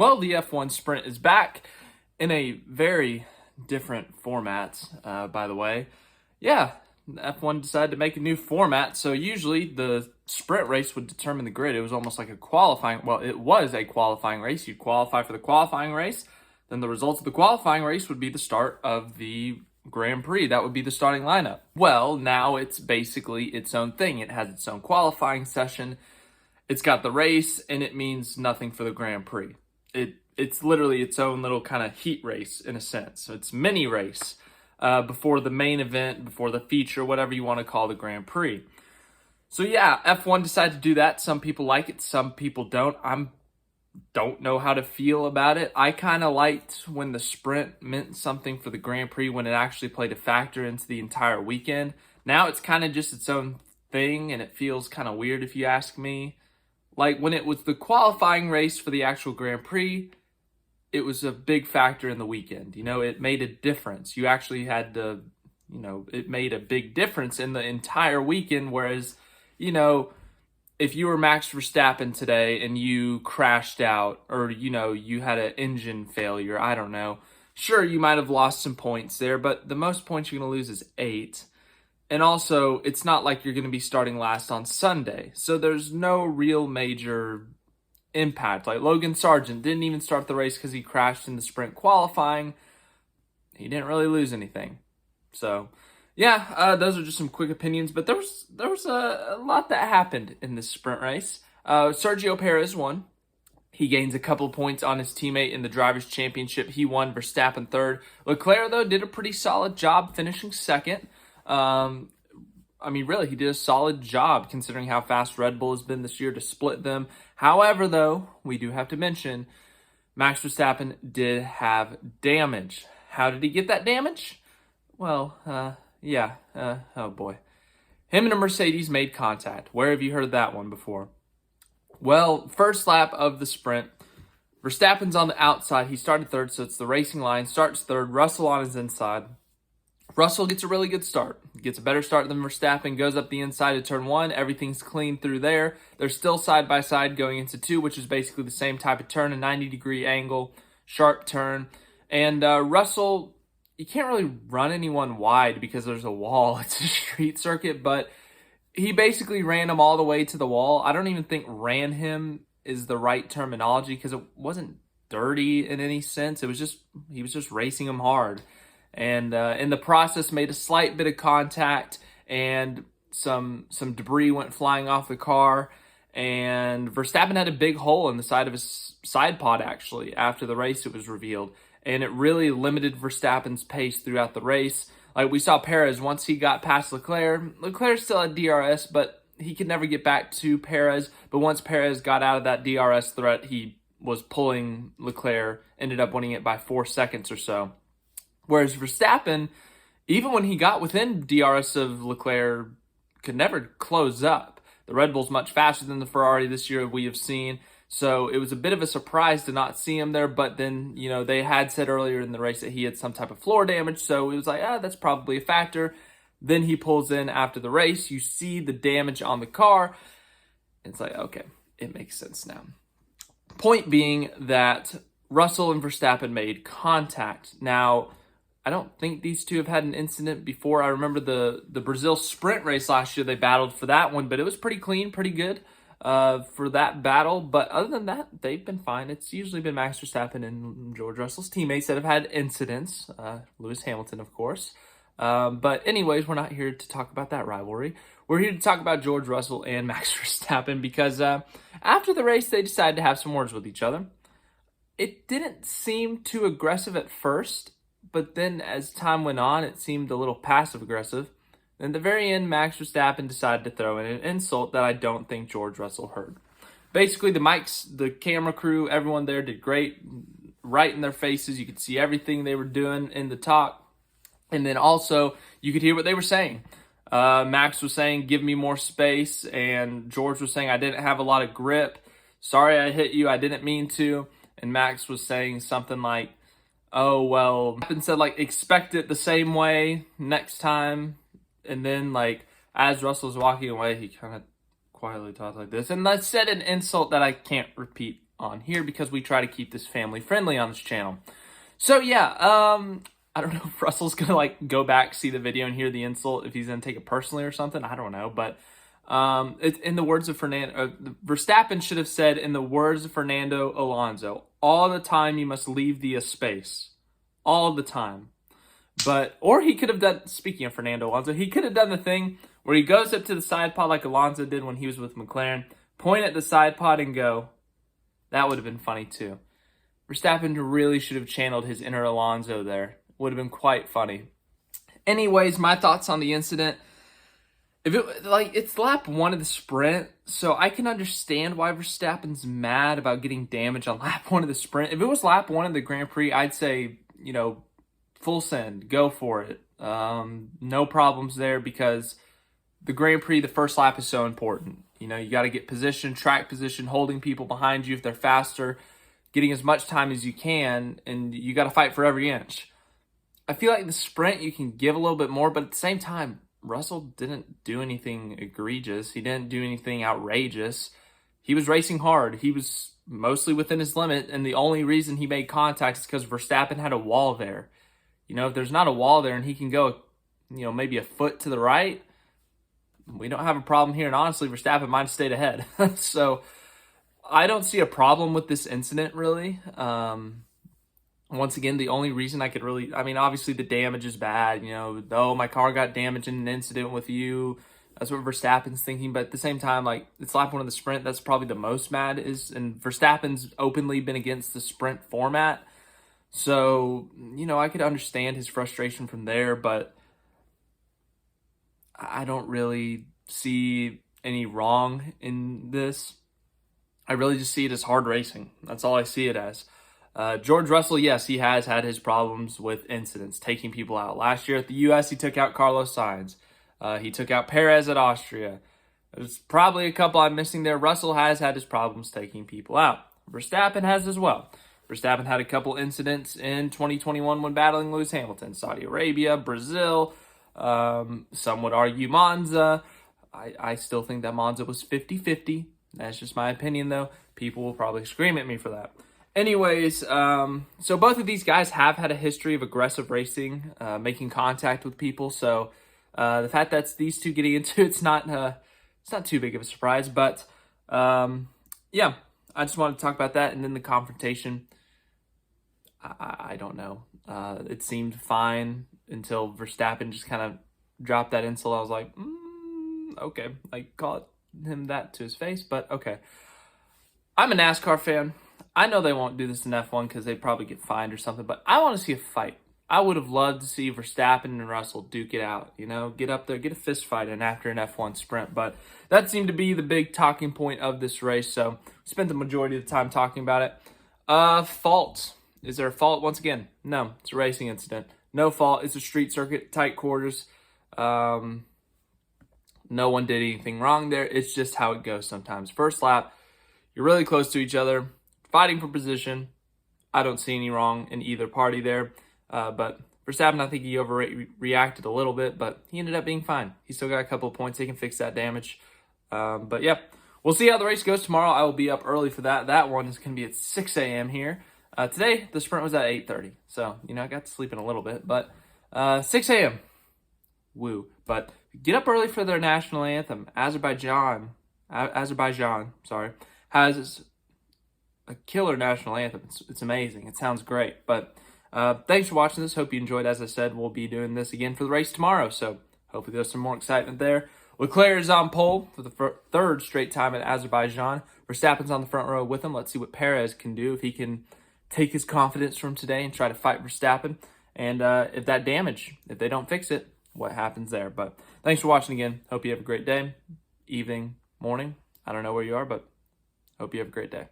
Well, the F1 Sprint is back in a very different format, by the way. Yeah, F1 decided to make a new format, so usually the sprint race would determine the grid. It was almost like it was a qualifying race. You'd qualify for the qualifying race, then the results of the qualifying race would be the start of the Grand Prix. That would be the starting lineup. Well, now it's basically its own thing. It has its own qualifying session. It's got the race, and it means nothing for the Grand Prix. It's literally its own little kind of heat race in a sense. So it's mini race before the main event, before the feature, whatever you want to call the Grand Prix. So yeah, F1 decided to do that. Some people like it, some people don't. Don't know how to feel about it. I kind of liked when the sprint meant something for the Grand Prix, when it actually played a factor into the entire weekend. Now it's kind of just its own thing, and it feels kind of weird if you ask me. Like when it was the qualifying race for the actual Grand Prix, it was a big factor in the weekend. It made a difference. You actually had to, it made a big difference in the entire weekend. Whereas, if you were Max Verstappen today and you crashed out, or, you had an engine failure, I don't know. Sure, you might have lost some points there, but the most points you're going to lose is 8. And also, it's not like you're going to be starting last on Sunday. So there's no real major impact. Like Logan Sargent didn't even start the race because he crashed in the sprint qualifying. He didn't really lose anything. So, yeah, those are just some quick opinions. But there was a lot that happened in this sprint race. Sergio Perez won. He gains a couple of points on his teammate in the Drivers' Championship. He won, Verstappen third. Leclerc, though, did a pretty solid job finishing second. Really, he did a solid job considering how fast Red Bull has been this year to split them. However, though, we do have to mention Max Verstappen did have damage. How did he get that damage? Well, oh boy. Him and a Mercedes made contact. Where have you heard that one before? Well, first lap of the sprint, Verstappen's on the outside. He started third, so it's the racing line. Starts third, Russell on his inside. Russell gets a really good start. Gets a better start than Verstappen. Goes up the inside of turn 1. Everything's clean through there. They're still side by side going into 2, which is basically the same type of turn, a 90-degree angle, sharp turn. And Russell, you can't really run anyone wide because there's a wall. It's a street circuit, but he basically ran him all the way to the wall. I don't even think ran him is the right terminology because it wasn't dirty in any sense. He was just racing him hard. And in the process made a slight bit of contact, and some debris went flying off the car, and Verstappen had a big hole in the side of his side pod, actually. After the race, it was revealed, and it really limited Verstappen's pace throughout the race. Like we saw Perez, once he got past Leclerc still had DRS, but he could never get back to Perez. But once Perez got out of that DRS threat, he was pulling Leclerc, ended up winning it by 4 seconds or so. Whereas Verstappen, even when he got within DRS of Leclerc, could never close up. The Red Bull's much faster than the Ferrari this year, we have seen. So it was a bit of a surprise to not see him there. But then, they had said earlier in the race that he had some type of floor damage. So it was like, that's probably a factor. Then he pulls in after the race. You see the damage on the car. It's like, okay, it makes sense now. Point being that Russell and Verstappen made contact. Now, I don't think these two have had an incident before. I remember the Brazil sprint race last year. They battled for that one, but it was pretty clean, pretty good for that battle. But other than that, they've been fine. It's usually been Max Verstappen and George Russell's teammates that have had incidents. Lewis Hamilton, of course. But anyways, we're not here to talk about that rivalry. We're here to talk about George Russell and Max Verstappen because after the race, they decided to have some words with each other. It didn't seem too aggressive at first, but then as time went on, it seemed a little passive-aggressive. And at the very end, Max Verstappen decided to throw in an insult that I don't think George Russell heard. Basically, the mics, the camera crew, everyone there did great. Right in their faces, you could see everything they were doing in the talk. And then also, you could hear what they were saying. Max was saying, give me more space. And George was saying, I didn't have a lot of grip. Sorry I hit you. I didn't mean to. And Max was saying something like, oh, well, and said, expect it the same way next time. And then, as Russell's walking away, he kind of quietly talked like this. And that said an insult that I can't repeat on here because we try to keep this family friendly on this channel. So yeah, I don't know if Russell's gonna like go back, see the video, and hear the insult, if he's gonna take it personally or something. I don't know, but it's in the words of Fernando. Verstappen should have said, in the words of Fernando Alonso, all the time you must leave the space, all the time. But, or he could have done, speaking of Fernando Alonso, he could have done the thing where he goes up to the side pod like Alonso did when he was with McLaren, point at the side pod and go. That would have been funny too. Verstappen really should have channeled his inner Alonso there. Would have been quite funny. Anyways, my thoughts on the incident. If it like it's lap 1 of the sprint, so I can understand why Verstappen's mad about getting damage on lap 1 of the sprint. If it was lap 1 of the Grand Prix, I'd say, you know, full send, go for it. No problems there, because the Grand Prix, the first lap is so important. You know, you got to get position, track position, holding people behind you if they're faster, getting as much time as you can, and you got to fight for every inch. I feel like the sprint you can give a little bit more, but at the same time, Russell didn't do anything egregious. He didn't do anything outrageous. He was racing hard. He was mostly within his limit, and the only reason he made contact is because Verstappen had a wall there. You know, if there's not a wall there and he can go, you know, maybe a foot to the right, we don't have a problem here. And honestly, Verstappen might have stayed ahead. So I don't see a problem with this incident, really. Once again, the only reason I could really, I mean, obviously the damage is bad. You know, oh, my car got damaged in an incident with you. That's what Verstappen's thinking. But at the same time, like, it's lap 1 of the sprint. That's probably the most mad is, and Verstappen's openly been against the sprint format. So, you know, I could understand his frustration from there, but I don't really see any wrong in this. I really just see it as hard racing. That's all I see it as. George Russell, yes, he has had his problems with incidents, taking people out. Last year at the U.S., he took out Carlos Sainz. He took out Perez at Austria. There's probably a couple I'm missing there. Russell has had his problems taking people out. Verstappen has as well. Verstappen had a couple incidents in 2021 when battling Lewis Hamilton. Saudi Arabia, Brazil, some would argue Monza. I still think that Monza was 50-50. That's just my opinion, though. People will probably scream at me for that. Anyways, so both of these guys have had a history of aggressive racing, making contact with people. So the fact that these two getting into it's not too big of a surprise. But yeah, I just wanted to talk about that. And then the confrontation. I don't know. It seemed fine until Verstappen just kind of dropped that insult. I was like, okay. Like, call him that to his face, but okay. I'm a NASCAR fan. I know they won't do this in F1 because they'd probably get fined or something, but I want to see a fight. I would have loved to see Verstappen and Russell duke it out, you know, get up there, get a fist fight in after an F1 sprint. But that seemed to be the big talking point of this race, so spent the majority of the time talking about it. Fault. Is there a fault? Once again, no. It's a racing incident. No fault. It's a street circuit, tight quarters. No one did anything wrong there. It's just how it goes sometimes. First lap, you're really close to each other, fighting for position. I don't see any wrong in either party there. But Verstappen, I think he overreacted a little bit, but he ended up being fine. He still got a couple of points. He can fix that damage. But yeah, we'll see how the race goes tomorrow. I will be up early for that. That one is going to be at 6 a.m. here. Today, the sprint was at 8:30. So, you know, I got to sleep in a little bit. But 6 a.m. Woo. But get up early for their national anthem. Azerbaijan, has a killer national anthem. It's amazing. It sounds great. But thanks for watching this. Hope you enjoyed. As I said, we'll be doing this again for the race tomorrow. So hopefully there's some more excitement there. Leclerc is on pole for the third straight time at Azerbaijan. Verstappen's on the front row with him. Let's see what Perez can do, if he can take his confidence from today and try to fight Verstappen. And if they don't fix it, what happens there. But thanks for watching again. Hope you have a great day, evening, morning. I don't know where you are, but hope you have a great day.